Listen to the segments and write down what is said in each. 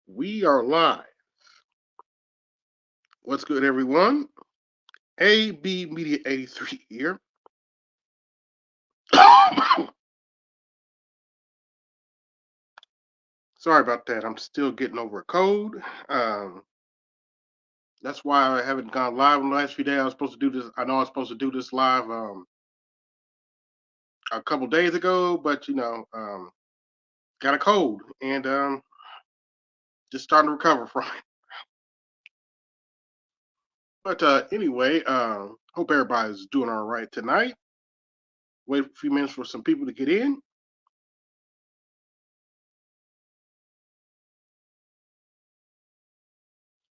We are live. What's good, everyone? AB Media 83 here. Sorry about that. I'm still getting over a cold. Um, that's why I haven't gone live in the last few days. I was supposed to do this. I know I was supposed to do this live a couple days ago, but got a cold and just starting to recover from it. But anyway, hope everybody's doing all right tonight. Wait a few minutes for some people to get in.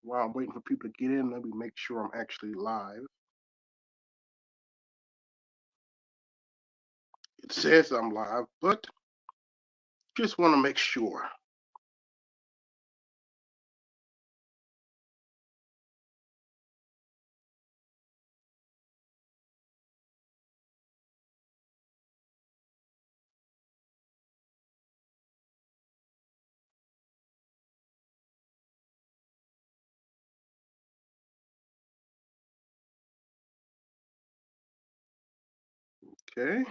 While I'm waiting for people to get in, let me make sure I'm actually live. It says I'm live, but just want to make sure. Okay.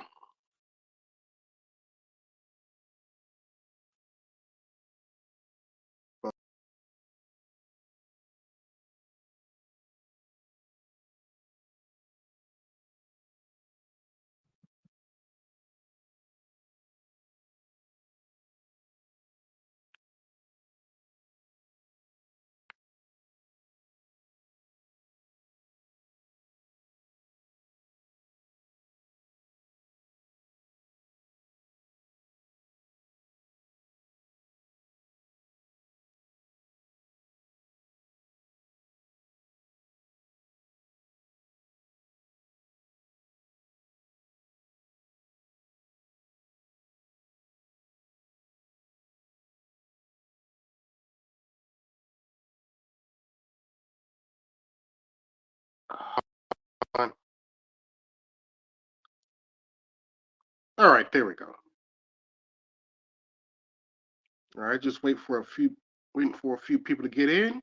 All right, there we go. All right, just waiting for a few people to get in.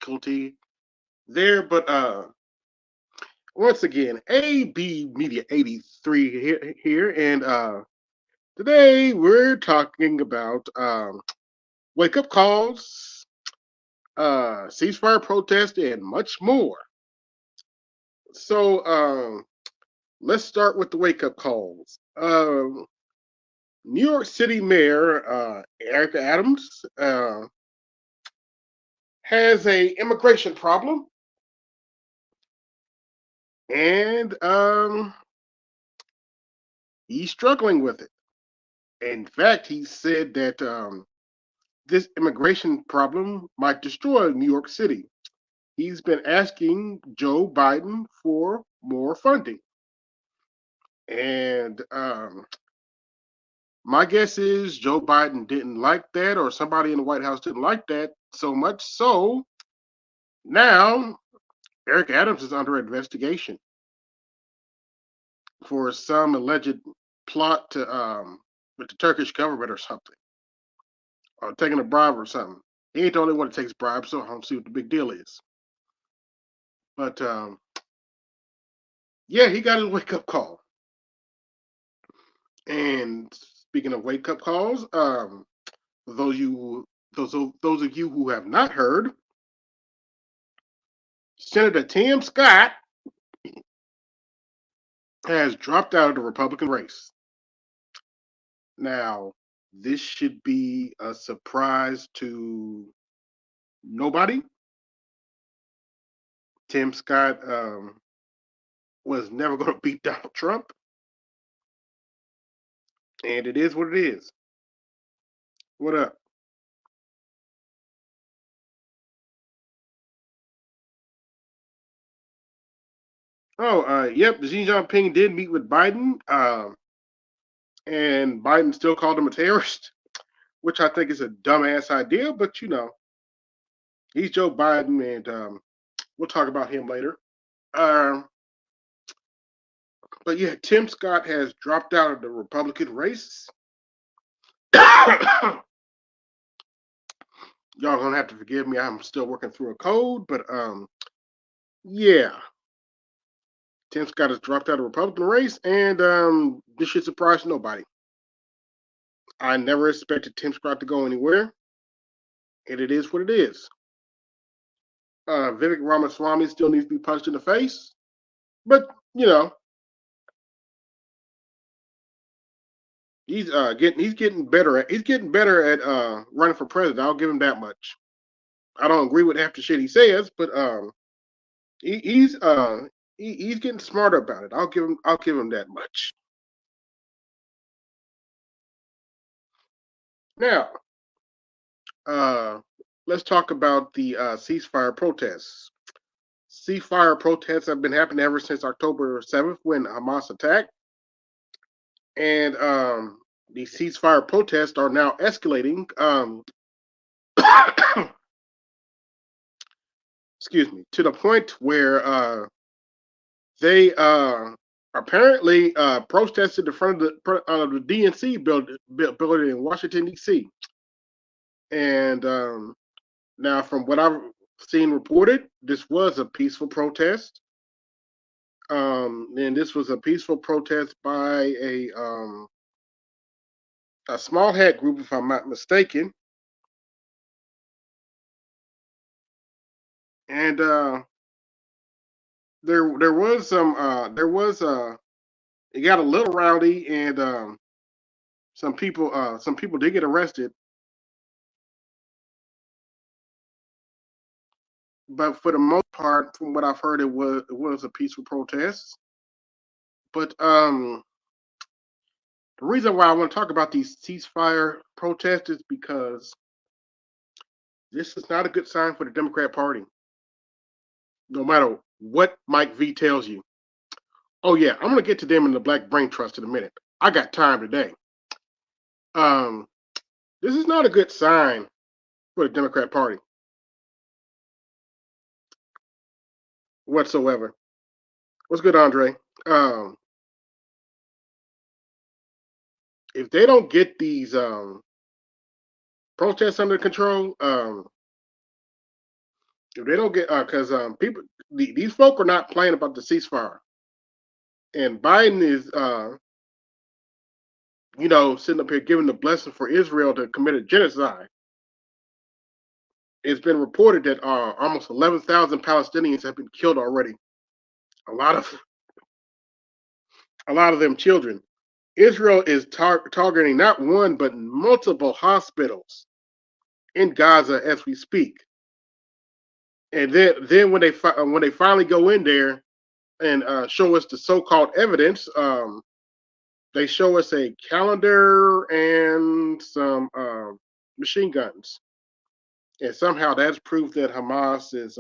difficulty there, but once again, AB Media 83 here, and today we're talking about wake up calls, ceasefire protest, and much more. So let's start with the wake up calls. New York City Mayor Eric Adams has a immigration problem, and he's struggling with it. In fact, he said that this immigration problem might destroy New York City. He's been asking Joe Biden for more funding. And my guess is Joe Biden didn't like that, or somebody in the White House didn't like that so much. So now Eric Adams is under investigation for some alleged plot to with the Turkish government or something, or taking a bribe or something. He ain't the only one that takes bribes, so I don't see what the big deal is. But yeah, he got his wake up call. And speaking of wake up calls, those of you who have not heard, Senator Tim Scott has dropped out of the Republican race. Now, this should be a surprise to nobody. Tim Scott was never going to beat Donald Trump, and it is what it is. What up? Oh, yep. Xi Jinping did meet with Biden, and Biden still called him a terrorist, which I think is a dumbass idea. But he's Joe Biden, and we'll talk about him later. But yeah, Tim Scott has dropped out of the Republican race. Y'all gonna have to forgive me. I'm still working through a cold, but yeah, Tim Scott has dropped out of the Republican race, and this should surprise nobody. I never expected Tim Scott to go anywhere, and it is what it is. Vivek Ramaswamy still needs to be punched in the face, but he's getting better at running for president. I'll give him that much. I don't agree with half the shit he says, but he, he's uh he's getting smarter about it. I'll give him that much. Now, uh, let's talk about the ceasefire protests. Ceasefire protests have been happening ever since October 7th when Hamas attacked, and the ceasefire protests are now escalating. Excuse me, to the point where they apparently protested in front of the DNC building in Washington D.C. And now, from what I've seen reported, this was a peaceful protest. And this was a peaceful protest by a small hat group, if I'm not mistaken. And there was some it got a little rowdy, and some people did get arrested. But for the most part, from what I've heard, it was a peaceful protest. But the reason why I want to talk about these ceasefire protests is because this is not a good sign for the Democrat Party. No matter what Mike V tells you. Oh yeah, I'm gonna get to them in the Black Brain Trust in a minute. I got time today. Um, this is not a good sign for the Democrat Party whatsoever. What's good, Andre? Um, if they don't get these protests under control, If they don't get, because people, these folk are not playing about the ceasefire, and Biden is, sitting up here giving the blessing for Israel to commit a genocide. It's been reported that almost 11,000 Palestinians have been killed already. A lot of them children. Israel is targeting not one but multiple hospitals in Gaza as we speak. And then when they finally go in there and show us the so-called evidence, they show us a calendar and some machine guns, and somehow that's proof that Hamas is,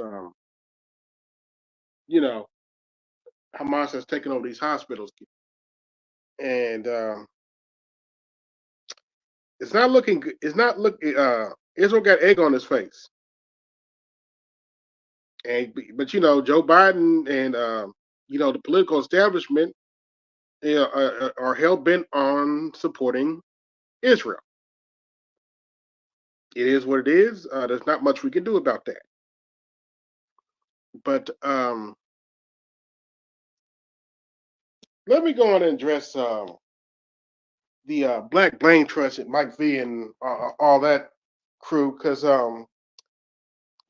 Hamas has taken over these hospitals, and it's not looking good. It's not look. Israel got egg on his face, but Joe Biden and the political establishment are hell bent on supporting Israel. It is what it is. There's not much we can do about that. But let me go on and address the Black Brain Trust at Mike V and all that crew, because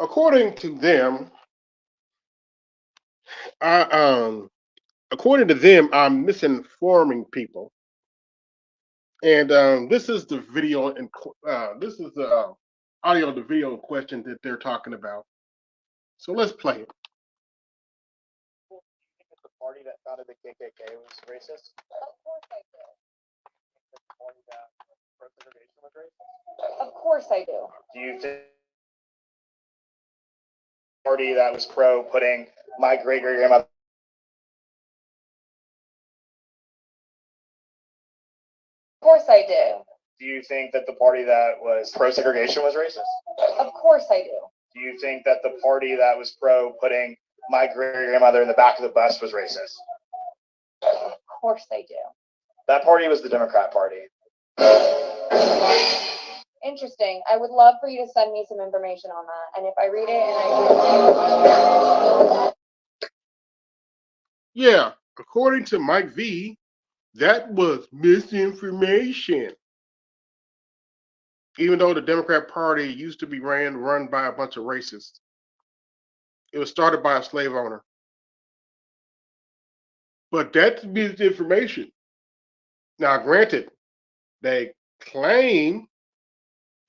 according to them, I'm misinforming people. And this is the video, and this is the audio of the video in question that they're talking about. So let's play it. The party that founded the KKK was racist? Of course I do. The party that pro-segregation was racist? Of course I do. Do you think the party that was pro putting my great-great-grandmother? Of course I do. Do you think that the party that was pro-segregation was racist? Of course I do. Do you think that the party that was pro putting my great-grandmother in the back of the bus was racist? Of course I do. That party was the Democrat Party. Interesting. I would love for you to send me some information on that. And if I read it and Yeah, according to Mike V, that was misinformation. Even though the Democrat Party used to be run by a bunch of racists. It was started by a slave owner. But that's misinformation. Now, granted, they claim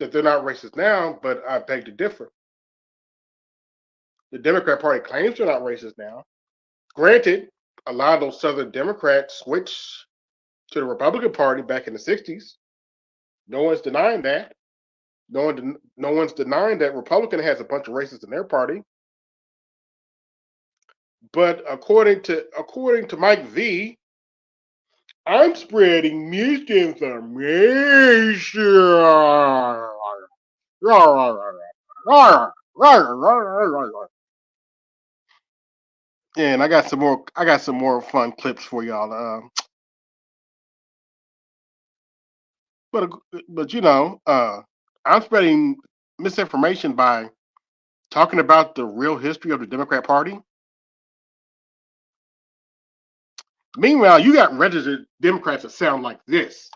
that they're not racist now, but I beg to differ. The Democrat Party claims they're not racist now. Granted, a lot of those Southern Democrats switched to the Republican Party back in the 60s. No one's denying that. No one's denying that Republican has a bunch of racists in their party. But according to Mike V, I'm spreading misinformation. And I got some more fun clips for y'all. But I'm spreading misinformation by talking about the real history of the Democrat Party. Meanwhile, you got registered Democrats that sound like this.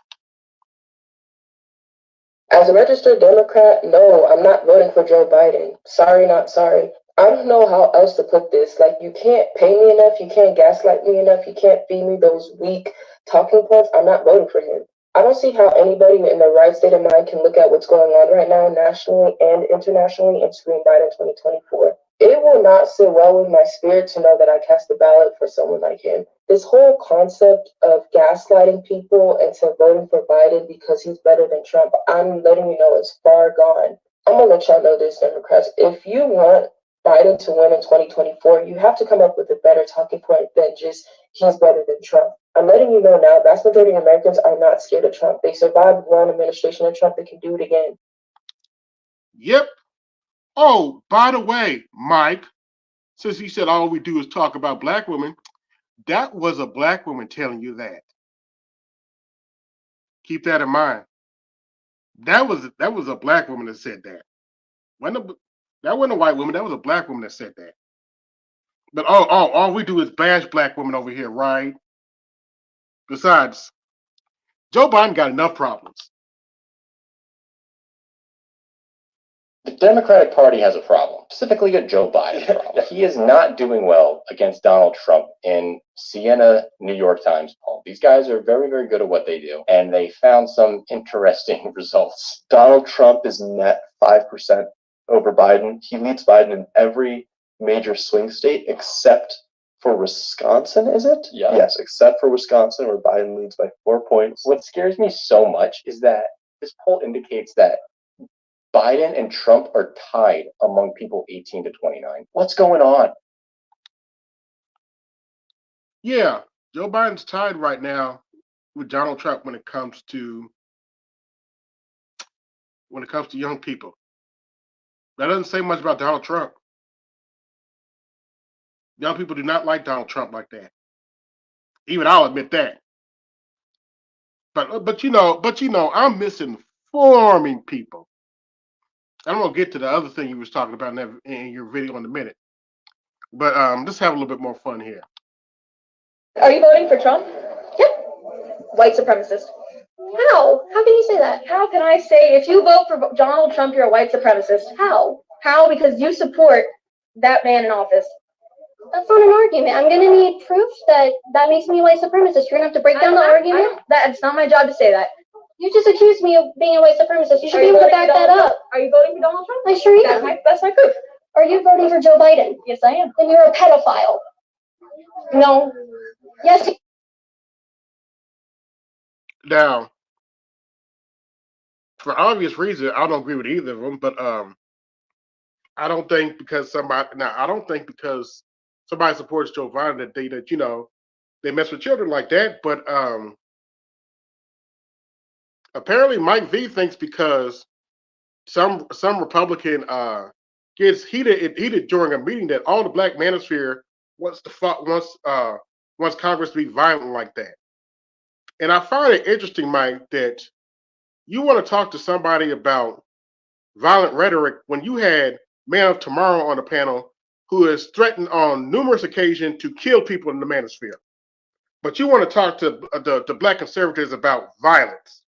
As a registered Democrat, no, I'm not voting for Joe Biden. Sorry, not sorry. I don't know how else to put this. Like, you can't pay me enough, you can't gaslight me enough, you can't feed me those weak talking points. I'm not voting for him. I don't see how anybody in their right state of mind can look at what's going on right now, nationally and internationally, and scream Biden 2024. It will not sit well with my spirit to know that I cast a ballot for someone like him. This whole concept of gaslighting people into voting for Biden because he's better than Trump, I'm letting you know it's far gone. I'm going to let y'all know this, Democrats. If you want Biden to win in 2024, you have to come up with a better talking point than just he's better than Trump. I'm letting you know now, vast majority of Americans are not scared of Trump. They survived one administration of Trump. They can do it again. Yep. Oh, by the way, Mike, since he said all we do is talk about black women, that was a black woman telling you that. Keep that in mind. That was a black woman that said that. That wasn't a white woman. That was a black woman that said that. But all we do is bash black women over here, right? Besides, Joe Biden got enough problems. The Democratic Party has a problem, specifically a Joe Biden problem. He is not doing well against Donald Trump in Siena, New York Times poll. These guys are very, very good at what they do, and they found some interesting results. Donald Trump is net 5% over Biden. He leads Biden in every major swing state except for Wisconsin, is it? Yeah. Yes, except for Wisconsin, where Biden leads by 4 points. What scares me so much is that this poll indicates that Biden and Trump are tied among people 18 to 29. What's going on? Yeah, Joe Biden's tied right now with Donald Trump when it comes to young people. That doesn't say much about Donald Trump. Young people do not like Donald Trump like that. Even I'll admit that. But you know, I'm misinforming people. I'm gonna get to the other thing you was talking about in your video in a minute. But let's have a little bit more fun here. Are you voting for Trump? Yep. White supremacist. How? How can you say that? How can I say if you vote for Donald Trump, you're a white supremacist? How? How? Because you support that man in office. That's not an argument. I'm gonna need proof that makes me a white supremacist. You're gonna have to break down the argument. That's not my job to say that. You just accused me of being a white supremacist. You should be able to back that up. Are you voting for Donald Trump? I sure am. That's my proof. Are you voting for Joe Biden? Yes, I am. Then you're a pedophile. No. Yes. Now, for obvious reasons, I don't agree with either of them. But I don't think because somebody supports Joe Biden that they mess with children like that. But apparently Mike V thinks because some Republican gets heated during a meeting that all the black manosphere wants Congress to be violent like that. And I find it interesting, Mike, that you want to talk to somebody about violent rhetoric when you had Man of Tomorrow on the panel who has threatened on numerous occasions to kill people in the manosphere. But you want to talk to the black conservatives about violence.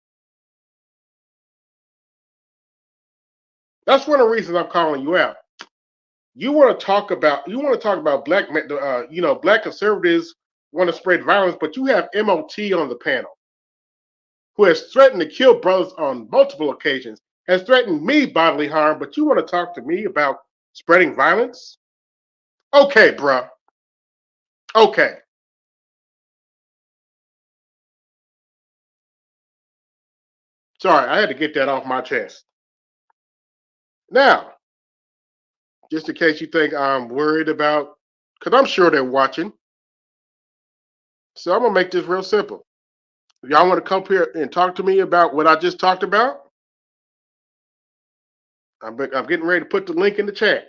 That's one of the reasons I'm calling you out. You want to talk about black black conservatives want to spread violence, but you have MOT on the panel who has threatened to kill brothers on multiple occasions, has threatened me bodily harm, but you want to talk to me about spreading violence? Okay, bruh. Okay. Sorry, I had to get that off my chest. Now, just in case you think I'm worried about, because I'm sure they're watching. So I'm going to make this real simple. If y'all want to come here and talk to me about what I just talked about, I'm getting ready to put the link in the chat.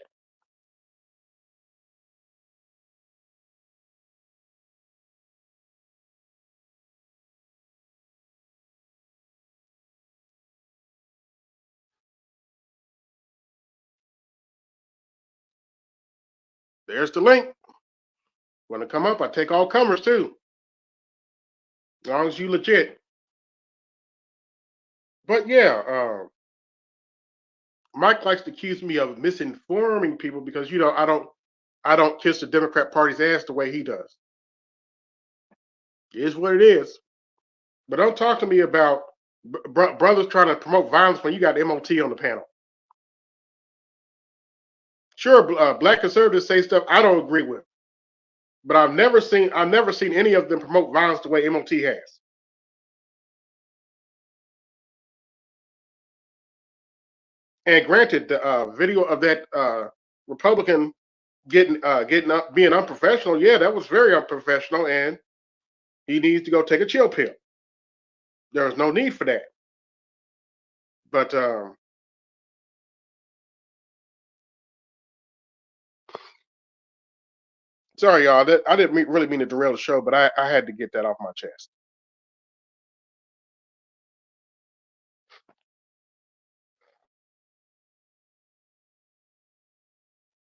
There's the link. Want to come up? I take all comers too, as long as you legit. But yeah, Mike likes to accuse me of misinforming people because I don't kiss the Democrat Party's ass the way he does. It is what it is. But don't talk to me about brothers trying to promote violence when you got MOT on the panel. Sure, black conservatives say stuff I don't agree with, but I've never seen any of them promote violence the way MOT has. And granted, the video of that Republican getting up, being unprofessional, yeah, that was very unprofessional, and he needs to go take a chill pill. There was no need for that. But sorry, y'all. I didn't really mean to derail the show, but I had to get that off my chest.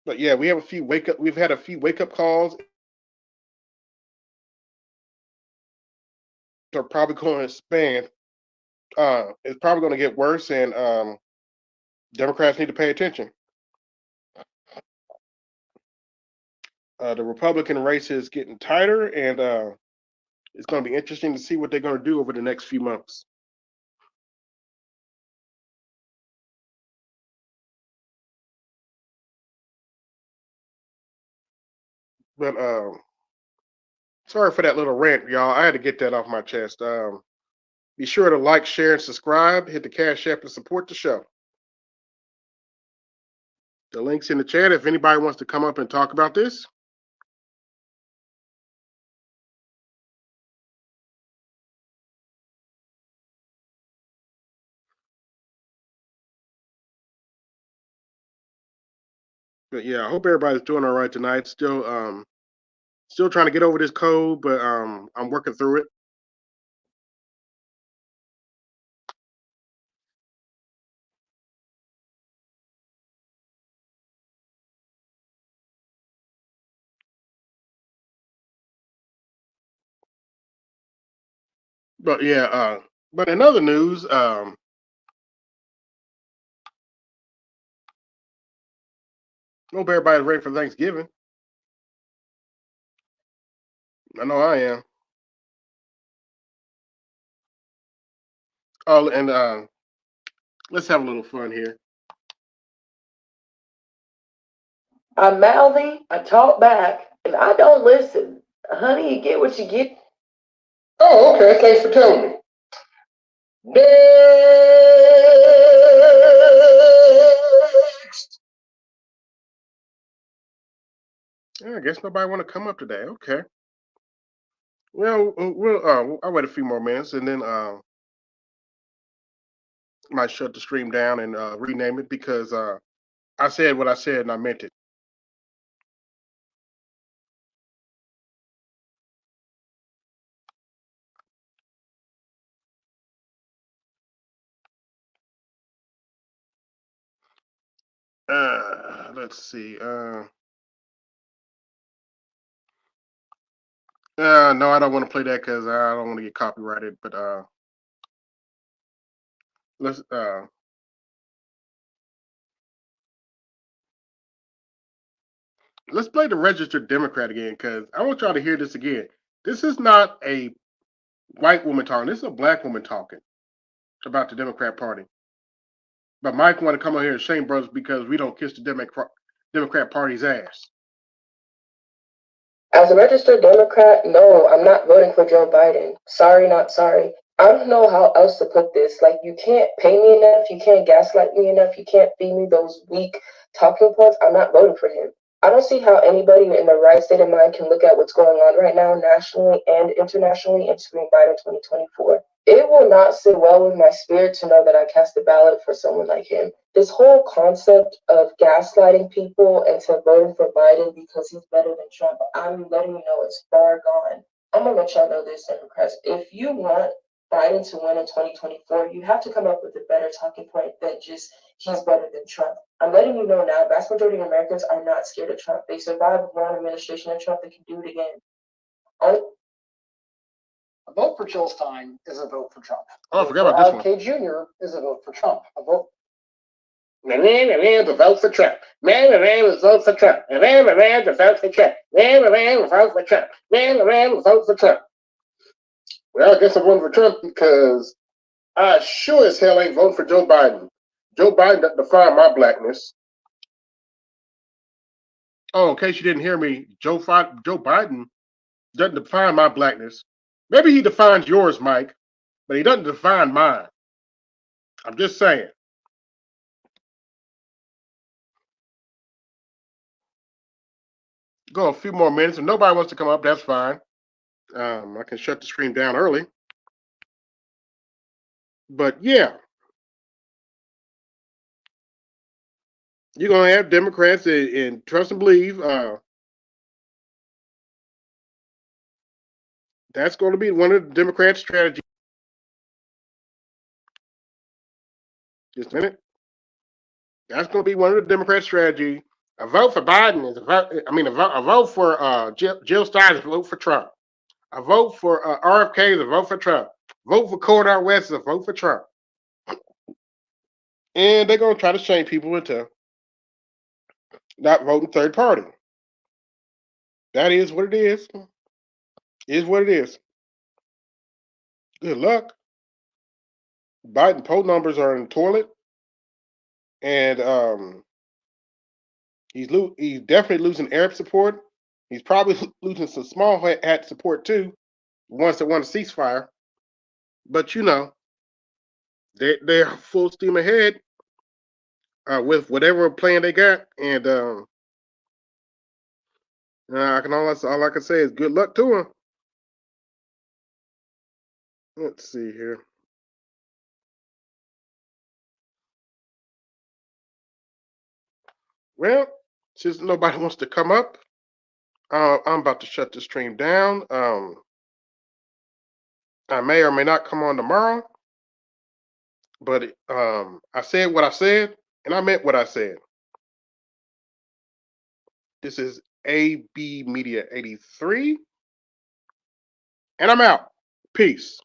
But yeah, we have a few we've had a few wake up calls. Are probably going to expand. It's probably going to get worse, and Democrats need to pay attention. The Republican race is getting tighter, and it's going to be interesting to see what they're going to do over the next few months. But sorry for that little rant, y'all. I had to get that off my chest. Be sure to like, share, and subscribe. Hit the Cash App to support the show. The link's in the chat if anybody wants to come up and talk about this. But yeah, I hope everybody's doing all right tonight. Still trying to get over this cold, but I'm working through it. But yeah, but in other news, hope everybody's ready for Thanksgiving. I know I am. Oh, and let's have a little fun here. I'm mouthy, I talk back, and I don't listen. Honey, you get what you get. Oh, okay. Thanks for telling me. Next. Yeah, I guess nobody want to come up today. Okay. Well, I'll wait a few more minutes and then might shut the stream down and rename it because I said what I said and I meant it. Let's see. No, I don't want to play that because I don't want to get copyrighted. But let's play the registered Democrat again because I want y'all to hear this again. This is not a white woman talking. This is a black woman talking about the Democrat Party. But Mike want to come on here and shame brothers because we don't kiss the Democrat Party's ass. As a registered Democrat, no, I'm not voting for Joe Biden. Sorry, not sorry. I don't know how else to put this. Like, you can't pay me enough, you can't gaslight me enough, you can't feed me those weak talking points. I'm not voting for him. I don't see how anybody in the right state of mind can look at what's going on right now, nationally and internationally, and scream Biden 2024. It will not sit well with my spirit to know that I cast a ballot for someone like him. This whole concept of gaslighting people into voting for Biden because he's better than Trump, I'm letting you know it's far gone. I'm gonna let y'all know this, Democrats. If you want Biden to win in 2024, you have to come up with a better talking point than just he's better than Trump. I'm letting you know now, vast majority of Americans are not scared of Trump. They survived one administration of Trump, they can do it again. A vote for Chilstein is a vote for Trump. Oh, I forgot about this one. RFK Jr. is a vote for Trump. A vote. Man, to vote for Trump. Man, to vote for Trump. Man, to vote for Trump. Man, to vote for Trump. Man, to vote for Trump. Well, I guess I'm voting for Trump because I sure as hell ain't voting for Joe Biden. Joe Biden doesn't define my blackness. Oh, in case you didn't hear me, Joe Biden doesn't define my blackness. Maybe he defines yours, Mike, but he doesn't define mine. I'm just saying. Go a few more minutes. If nobody wants to come up, that's fine. I can shut the stream down early. But yeah, you're going to have Democrats and trust and believe. That's going to be one of the Democrats' strategies. Just a minute. That's going to be one of the Democrats' strategy A vote for Biden is a vote. I mean, a vote for Jill Stein is a vote for Trump. A vote for RFK is a vote for Trump. Vote for Corridor West is a vote for Trump. And they're gonna try to shame people into not voting third party. That is what it is. Is what it is. Good luck. Biden poll numbers are in the toilet, and he's definitely losing Arab support. He's probably losing some small hat support too, ones that want a ceasefire. But you know, they're full steam ahead with whatever plan they got, and all I can say is good luck to them. Let's see here. Well, since nobody wants to come up, I'm about to shut the stream down. I may or may not come on tomorrow, but I said what I said, and I meant what I said. This is AB Media 83, and I'm out. Peace.